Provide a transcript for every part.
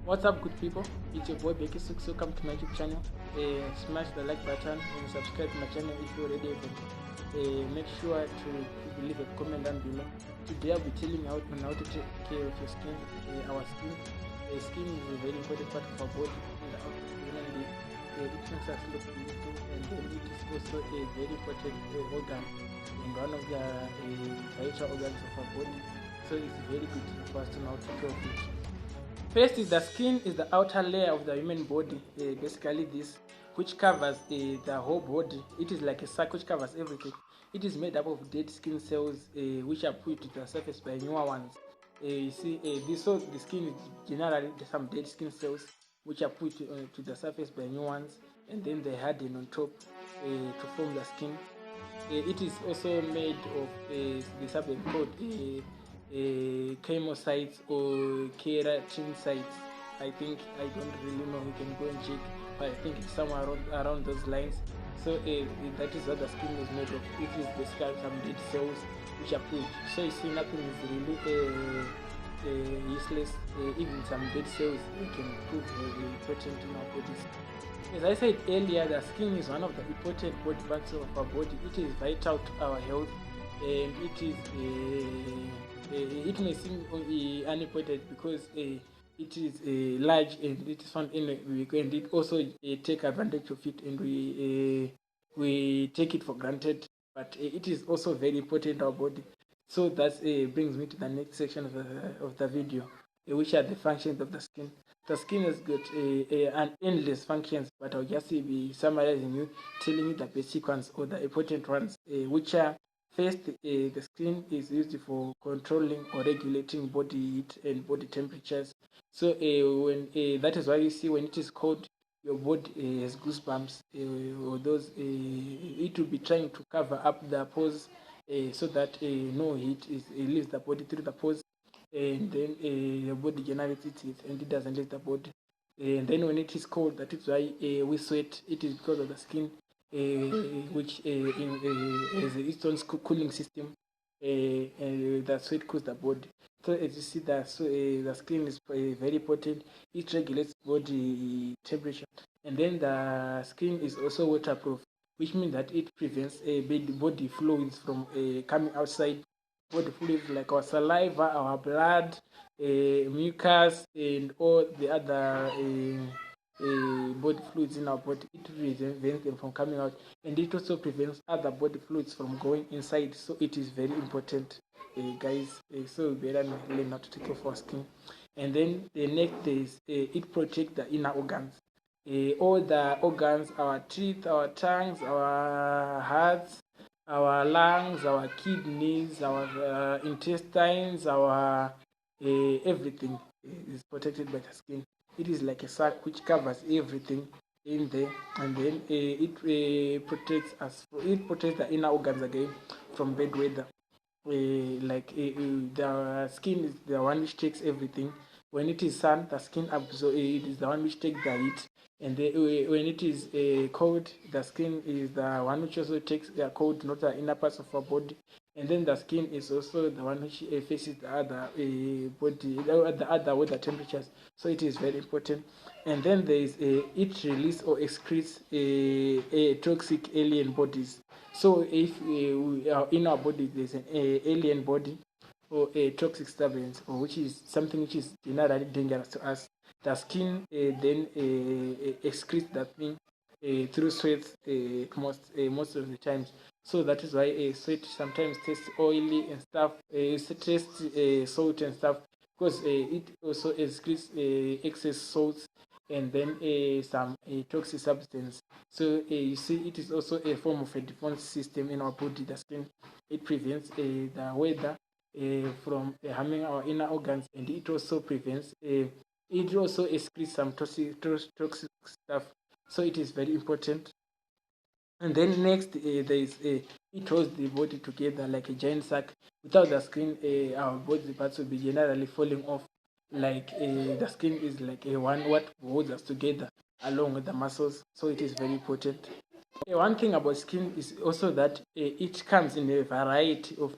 What's up, good people? It's your boy Becky Suk. Welcome to my YouTube channel. Smash the like button and subscribe to my channel if you already haven't. Make sure to leave a comment down below. Today I'll be telling you how to take care of your skin. Our skin. Skin is a very important part of our body and it makes us look beautiful, and then it is also a very important organ and one of the vital organs of our body. So it's very good for us to know how to take care of it. First is the skin is the outer layer of the human body, basically this, which covers the whole body. It is like a sac which covers everything. It is made up of dead skin cells which are put to the surface by newer ones. You see, so the skin is generally some dead skin cells which are put to the surface by new ones, and then they harden on top to form the skin. It is also made of the substance called chemocytes or keratinocytes. I think, I don't really know, you can go and check, but I think it's somewhere around those lines. So that is what the skin is made of. It is basically some dead cells which are put. So you see, nothing is really useless. Even some dead cells can prove important in our bodies. As I said earlier, the skin is one of the important body parts of our body. It is vital to our health, and it may seem unimportant because it is large and it is found in and it also take advantage of it, and we take it for granted. But it is also very important to our body. So that brings me to the next section of the video, which are the functions of the skin. The skin has got an endless functions, but I'll just be summarizing you, telling you the basic ones or the important ones, which are: first, the skin is used for controlling or regulating body heat and body temperatures. So when that is why you see when it is cold, your body has goosebumps, or those it will be trying to cover up the pores so that no heat leaves the body through the pores, and then your body generates it and it doesn't leave the body. And then when it is cold, that is why we sweat. It is because of the skin, which has its own cooling system, and the sweat cools the body. So as you see that, so the skin is very important. It regulates body temperature, and then the skin is also waterproof, which means that it prevents body fluids from coming outside. Body fluids like our saliva, our blood, mucus, and all the other body fluids in our body. It prevents them from coming out, and it also prevents other body fluids from going inside. So it is very important, guys. So we better learn how to take care of our skin. And then the next is it protects the inner organs. All the organs, our teeth, our tongues, our hearts, our lungs, our kidneys, our intestines, our everything is protected by the skin. It is like a sac which covers everything in there, and then it protects us. It protects the inner organs again from bad weather. The skin is the one which takes everything. When it is sun, the skin absorbs. It is the one which takes the heat, and when it is cold, the skin is the one which also takes the cold, not the inner parts of our body. And then the skin is also the one which faces the other body, the other weather temperatures. So it is very important. And then there is it release or excretes toxic alien bodies. So if in our body there's an alien body or a toxic substance, or which is something which is generally dangerous to us, the skin then excretes that thing through sweat most of the times. So that is why sweat sometimes tastes oily and stuff, tastes salt and stuff, because it also excretes excess salts and then some toxic substance. So you see, it is also a form of a defense system in our body. The skin, it prevents the weather from harming our inner organs, and it also prevents. It also excretes some toxic stuff. So it is very important. And then next, there is it holds the body together like a giant sack. Without the skin, our body parts will be generally falling off. Like the skin is like a one what holds us together along with the muscles. So it is very important. One thing about skin is also that it comes in a variety of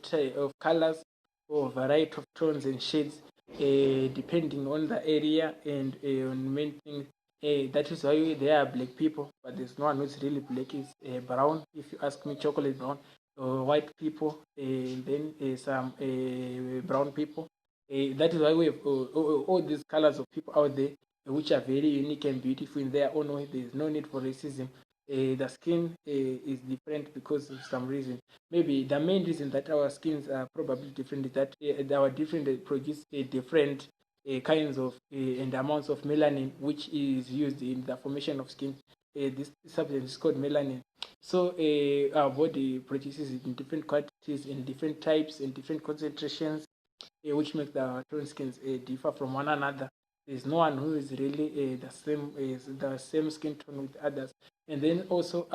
colors or variety of tones and shades. depending on the area and on many things. That is why there are black people, but there's no one who's really black. Is brown. If you ask me, chocolate brown. White people, then some brown people. That is why we have all these colors of people out there, which are very unique and beautiful in their own way. There is no need for racism. The skin is different because of some reason. Maybe the main reason that our skins are probably different is that our different produce different kinds of and amounts of melanin, which is used in the formation of skin. This substance is called melanin. So our body produces it in different quantities, in different types, in different concentrations, which makes our tone skins differ from one another. There's no one who is really the same skin tone with others. And then also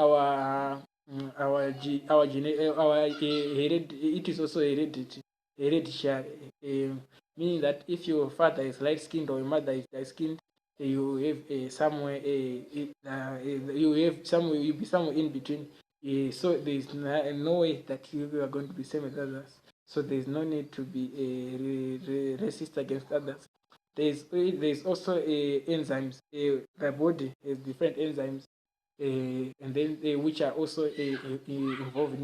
it is also hereditary, meaning that if your father is light skinned or your mother is dark skinned, you have you'll be somewhere in between. So there is no way that you are going to be same as others. So there is no need to be racist against others. There's also enzymes. The body has different enzymes, and then which are also involved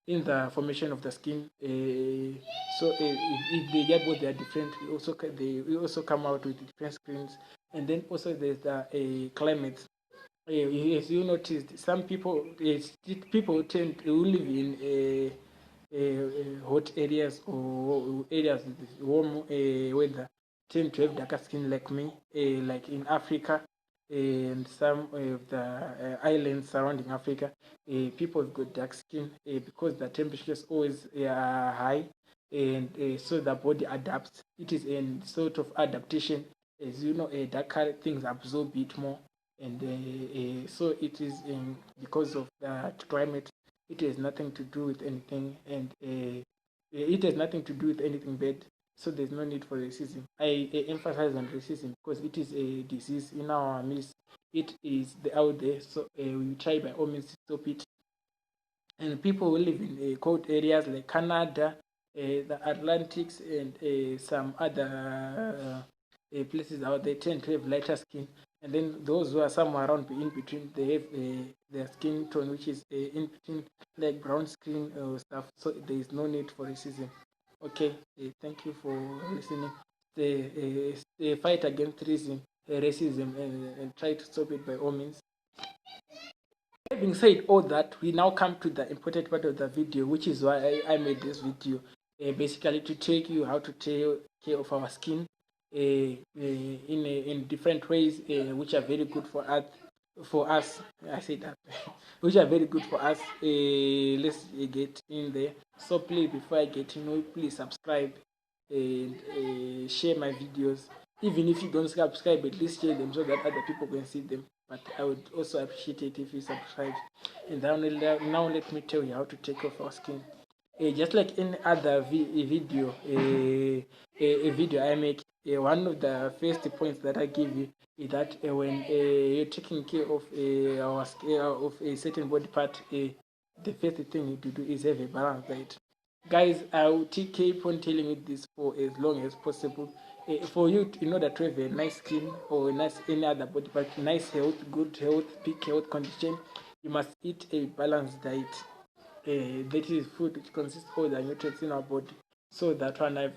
in the formation of the skin. So if they get both, they are different. We also come out with different skins, and then also there's the climate. As you noticed, some people people tend to live in hot areas or areas with warm weather tend to have darker skin like me, like in Africa and some of the islands surrounding Africa. People have got dark skin because the temperatures always are high, and so the body adapts. It is a sort of adaptation. As you know, darker things absorb it more, and so it is because of that climate. It has nothing to do with anything, and it has nothing to do with anything bad. So there's no need for racism. I emphasize on racism because it is a disease in our midst. It is out there, so we try by all means to stop it. And people who live in cold areas like Canada, the Atlantics, and some other places out there tend to have lighter skin. And then those who are somewhere around in between, they have their skin tone which is in between, like brown skin or stuff. So there is no need for racism. Okay, thank you for listening. Stay fight against racism, and try to stop it by all means. Having said all that, we now come to the important part of the video, which is why I made this video. Basically, to take you how to take care of our skin in different ways, which are very good for us. For us, I say that, which are very good for us. Let's get in there. So please, before I get in, please subscribe and share my videos. Even if you don't subscribe, at least share them so that other people can see them. But I would also appreciate it if you subscribe. And now let me tell you how to take off our skin. Just like any other video, a video I make, one of the first points that I give you is that when you're taking care of of a certain body part, the first thing you to do is have a balanced diet. Guys, I will keep on telling you this for as long as possible. For you, in order to have a nice skin or a nice any other body part, nice health, good health, peak health condition, you must eat a balanced diet. That is food which consists of all the nutrients in our body. So that one I've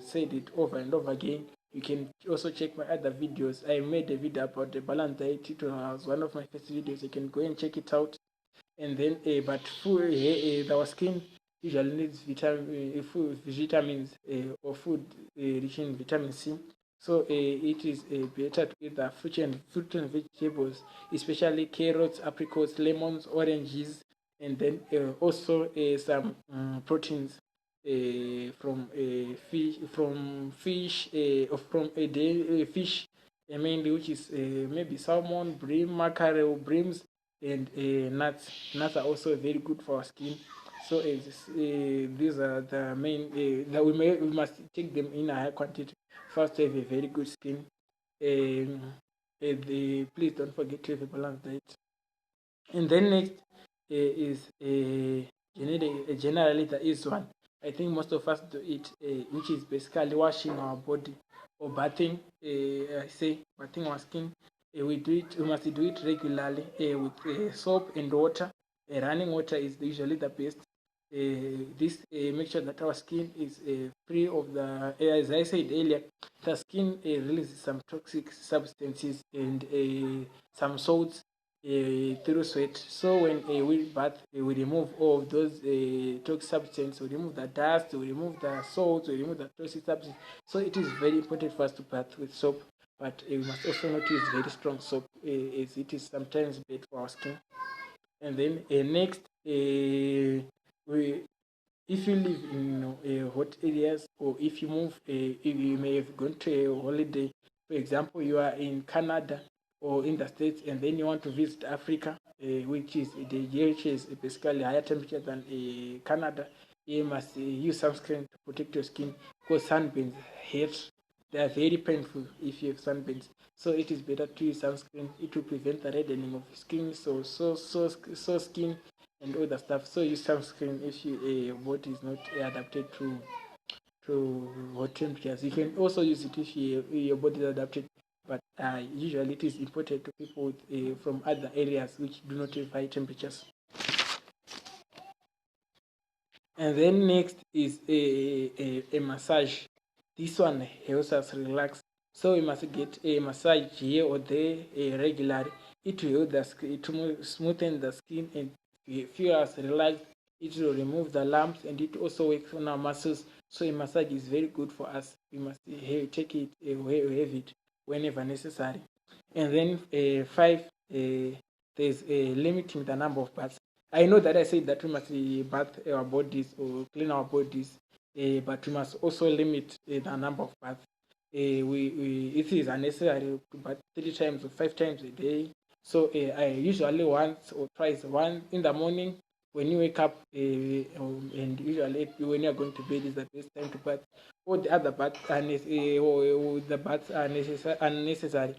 said it over and over again. You can also check my other videos. I made a video about the balanced diet. It was one of my first videos. You can go and check it out. And then, but food, our skin usually needs vitamins or food rich in vitamin C. So it is better to eat the fruit and vegetables, especially carrots, apricots, lemons, oranges, and then also some proteins from fish, or from fish, mainly, which is maybe salmon, bream, mackerel, breams, and nuts. Nuts are also very good for our skin. So these are the main that we must take them in a high quantity first to have a very good skin. Please don't forget to have a balanced diet. And then next is generally there is one. I think most of us do it, which is basically washing our body or bathing. I say bathing our skin. We do it. We must do it regularly with soap and water. Running water is usually the best. This make sure that our skin is free of the, as I said earlier, the skin releases some toxic substances and some salts through sweat. So when we bath, we remove all of those toxic substances, we remove the dust, we remove the salts, we remove the toxic substances. So it is very important for us to bath with soap, but we must also not use very strong soap, as it is sometimes bad for our skin. And then next, we if you live in hot areas, or if you move, if you may have gone to a holiday, for example, you are in Canada or in the States, and then you want to visit Africa, which is which is basically higher temperature than Canada, you must use sunscreen to protect your skin, because sunburns hurt. They are very painful if you have sunburns. So it is better to use sunscreen. It will prevent the reddening of skin, so skin and all the stuff. So use sunscreen if your body is not adapted to hot temperatures. You can also use it if your body is adapted, but usually it is important to people from other areas which do not have high temperatures. And then next is a massage. This one helps us relax. So we must get a massage here or there regularly. It will help the skin, to smoothen the skin and feel us relaxed. It will remove the lumps, and it also works on our muscles. So a massage is very good for us. We must take it, have it whenever necessary. And then five, there's limiting the number of baths. I know that I said that we must bath our bodies or clean our bodies, but we must also limit the number of baths. It is unnecessary to bath 3 times or 5 times a day. So I usually once or twice, one in the morning when you wake up, and usually when you are going to bed is the best time to bath. All the other baths are or the baths are unnecessary.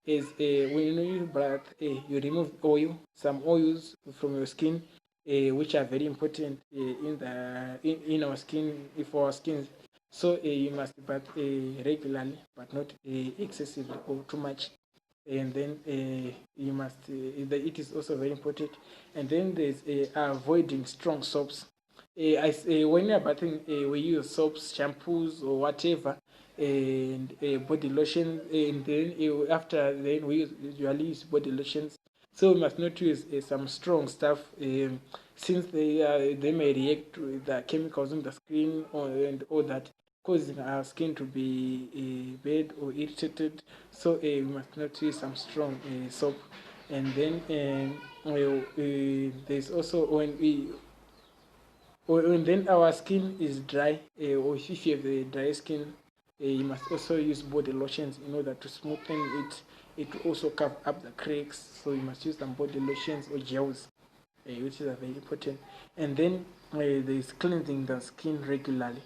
Is when you bath, you remove oil, some oils from your skin, which are very important in our skin, for our skins. So you must bath regularly, but not excessively or too much. And then you must. It is also very important. And then there's avoiding strong soaps. When you're bathing, we use soaps, shampoos, or whatever, and body lotion. And then after then we usually use body lotions. So we must not use some strong stuff, since they may react with the chemicals on the skin and all that, causing our skin to be bad or irritated. So we must not use some strong soap. And then there's also when then our skin is dry, or if you have a dry skin, you must also use body lotions in order to smoothen it. It will also cover up the cracks, so you must use some body lotions or gels, which is very important. And then there is cleansing the skin regularly.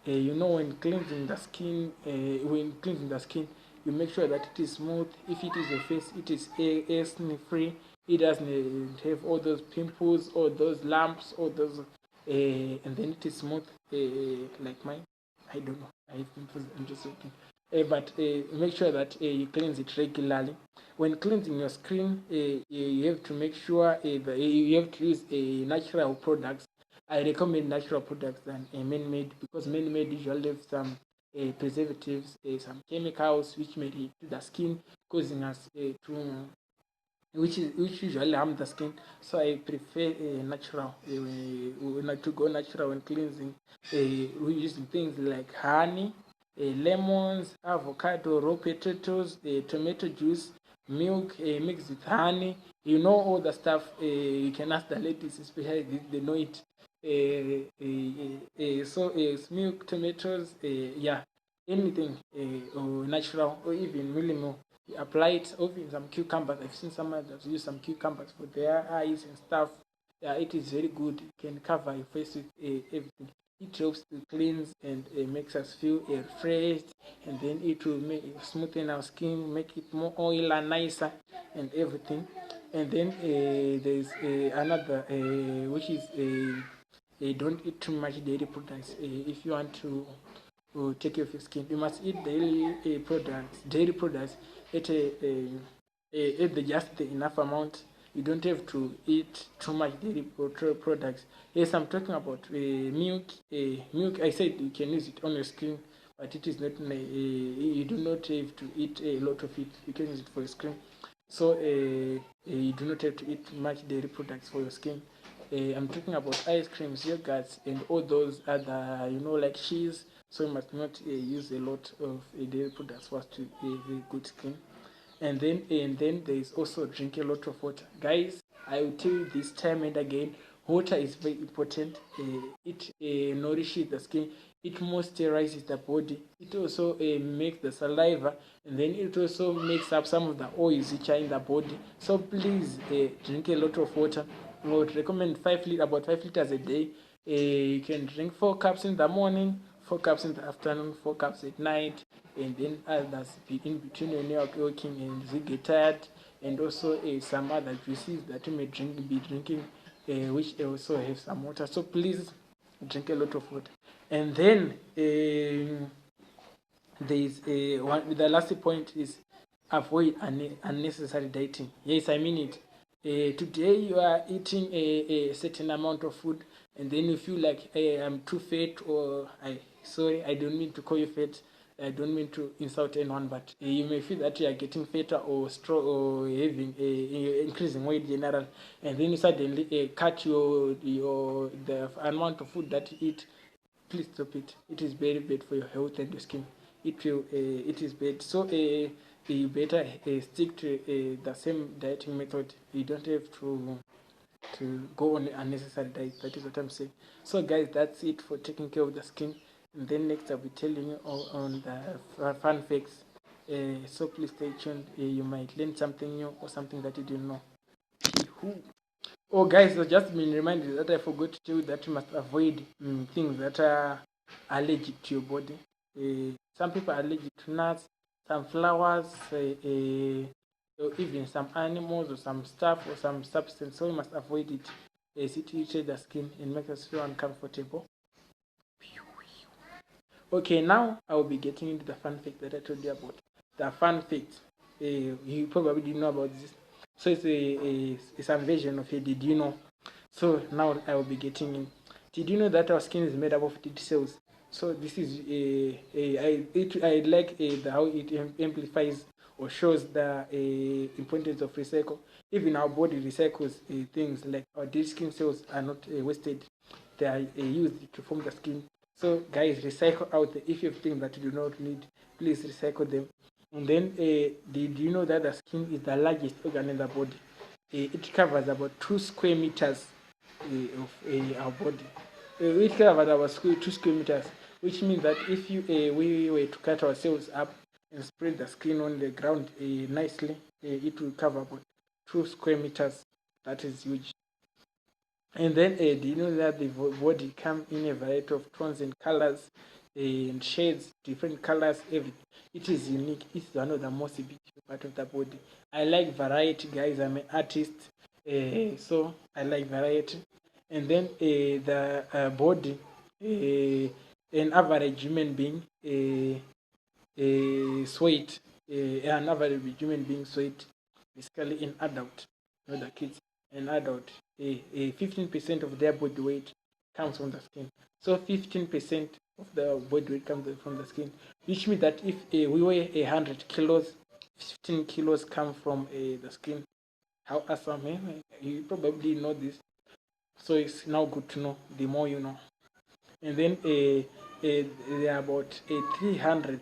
When cleansing the skin, you make sure that it is smooth. If it is your face, it is acne free. It doesn't have all those pimples or those lumps or those, and then it is smooth, like mine. I don't know. I have pimples. I'm just joking. But make sure that you cleanse it regularly. When cleansing your skin, you have to make sure that you have to use natural products. I recommend natural products than man-made, because man-made usually have some preservatives, some chemicals which may react to the skin, causing us to which usually harm the skin. So I prefer natural. To go natural when cleansing. We using things like honey, lemons, avocado, raw potatoes, tomato juice, milk mixed with honey. You know all the stuff. You can ask the ladies, especially they know it. So it's milk, tomatoes, yeah, anything or natural, or even minimal. You apply it, or even some cucumbers. I've seen someone that use some cucumbers for their eyes and stuff. Yeah, it is very good. It can cover your face with everything. It helps to cleanse and makes us feel refreshed, and then it will make smoothen our skin, make it more oily and nicer, and everything. And then there's another which is don't eat too much dairy products if you want to take care of your skin. You must eat dairy products at just the enough amount. You don't have to eat too much dairy products. Yes, I'm talking about milk. Milk, I said you can use it on your skin, but it is not. You do not have to eat a lot of it. You can use it for your skin. So you do not have to eat much dairy products for your skin. I'm talking about ice creams, yogurts, and all those other, like cheese. So you must not use a lot of dairy products for us to have a good skin. And then there is also drink a lot of water, guys. I will tell you this time and again, water is very important. It nourishes the skin, it moisturizes the body, it also makes the saliva, and then it also makes up some of the oils which are in the body. So please drink a lot of water. I would recommend about 5 liters a day. You can drink 4 cups in the morning, 4 cups in the afternoon, 4 cups at night, and then others in between when you are working and you get tired, and also some other juices that you may be drinking, which also have some water. So please drink a lot of water. And then the last point is avoid unnecessary dieting. Yes, I mean it. Today you are eating a certain amount of food, and then you feel like, hey, I'm too fat, or I don't mean to call you fat. I don't mean to insult anyone, but you may feel that you are getting fatter or or having increasing weight in general, and then you suddenly cut the amount of food that you eat. Please stop it. It is very bad for your health and your skin. It is bad. So you better stick to the same dieting method. You don't have to go on unnecessary diet. That is what I'm saying. So guys, that's it for taking care of the skin. And then next I'll be telling you on the fun facts. So please stay tuned. You might learn something new or something that you didn't know. Oh, guys, I've just been reminded that I forgot to tell you that you must avoid things that are allergic to your body. Some people are allergic to nuts, some flowers, or even some animals or some stuff or some substance. So you must avoid it as it irritates the skin and makes us feel uncomfortable. Okay, now I will be getting into the fun fact that I told you about. The fun fact, you probably didn't know about this. So it's a version of it. Did you know? So now I will be getting in. Did you know that our skin is made up of dead cells? So this is I like how it amplifies or shows the importance of recycle. Even our body recycles things like our dead skin cells are not wasted; they are used to form the skin. So guys, recycle out if you have things that you do not need, please recycle them. And then did you know that the skin is the largest organ in the body? It covers about 2 square meters of our body. It covers about 2 square meters, which means that if we were to cut ourselves up and spread the skin on the ground nicely, it will cover about 2 square meters. That is huge. And then, do you know that the body comes in a variety of tones and colors and shades, different colors, everything. It is unique. It's one of the most beautiful part of the body. I like variety, guys. I'm an artist, so I like variety. And then the body, an average human being, sweat, an average human being sweat, basically an adult, not the kids, an adult, 15% of their body weight comes from the skin. So 15% of the body weight comes from the skin, which means that if we weigh 100 kilos, 15 kilos come from the skin. How awesome, eh? You probably know this. So it's now good to know. The more you know. And then there are about 300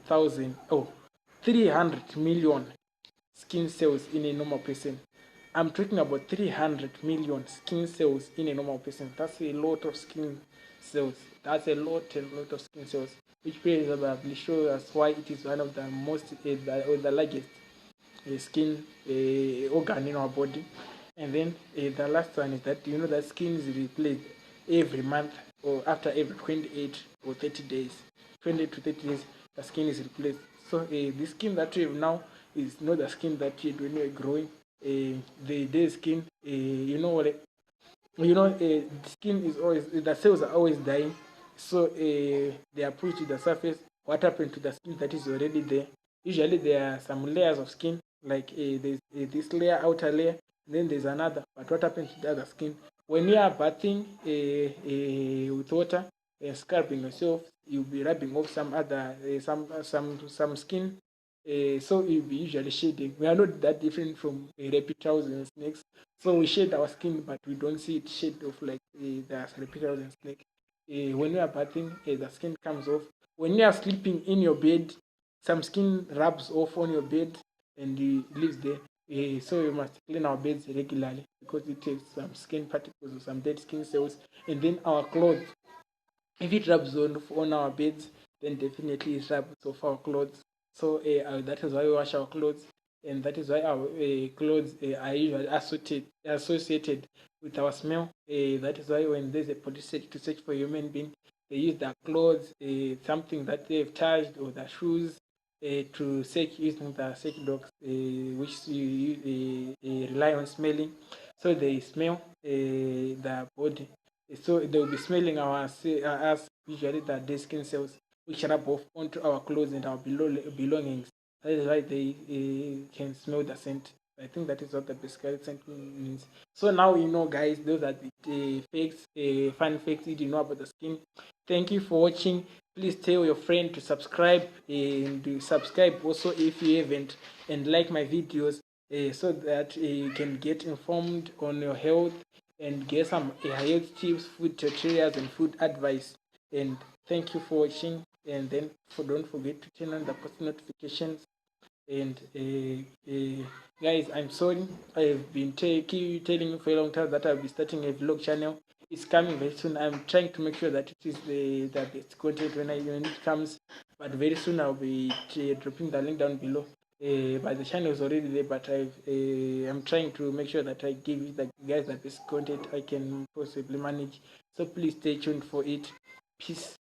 million skin cells in a normal person. I'm talking about 300 million skin cells in a normal person. That's a lot of skin cells. That's a lot of skin cells, which probably shows us why it is one of the most, or the largest skin organ in our body. And then the last one is that you know that skin is replaced every month or after every 28 or 30 days. 20 to 30 days, the skin is replaced. So the skin that you have now is not the skin that you had when you were growing. The day skin, you know what? The skin is always, the cells are always dying, so they are pushed to the surface. What happened to the skin that is already there? Usually there are some layers of skin, like there's this layer, outer layer, then there's another. But what happens to the other skin? When you are bathing with water, scrubbing yourself, you'll be rubbing off some other some skin. So you'll be usually shading. We are not that different from reptiles and snakes. So we shade our skin, but we don't see it shade off like the reptiles and snake. When you are bathing, the skin comes off. When you are sleeping in your bed, some skin rubs off on your bed and lives there. So you must clean our beds regularly because it takes some skin particles or some dead skin cells. And then our clothes, if it rubs on our beds, then definitely it rubs off our clothes. So that is why we wash our clothes, and that is why our clothes are usually associated with our smell. That is why when there's a police search to search for a human being, they use their clothes, something that they've touched, or their shoes, to search using the search dogs, which you rely on smelling. So they smell the body, so they will be smelling us, usually the dead skin cells, which rub off onto our clothes and our belongings. That is why they can smell the scent. I think that is what the bestiality scent means. So now you know, guys. Those are the facts, fun facts you didn't know about the skin. Thank you for watching. Please tell your friend to subscribe, and subscribe also if you haven't, and like my videos, so that you can get informed on your health and get some health tips, food tutorials, and food advice. And thank you for watching. And then don't forget to turn on the post notifications. And guys, I'm sorry. I've been telling you for a long time that I'll be starting a vlog channel. It's coming very soon. I'm trying to make sure that it is the best content when it comes. But very soon I'll be dropping the link down below. But the channel is already there. But I'm trying to make sure that I give you the guys the best content I can possibly manage. So please stay tuned for it. Peace.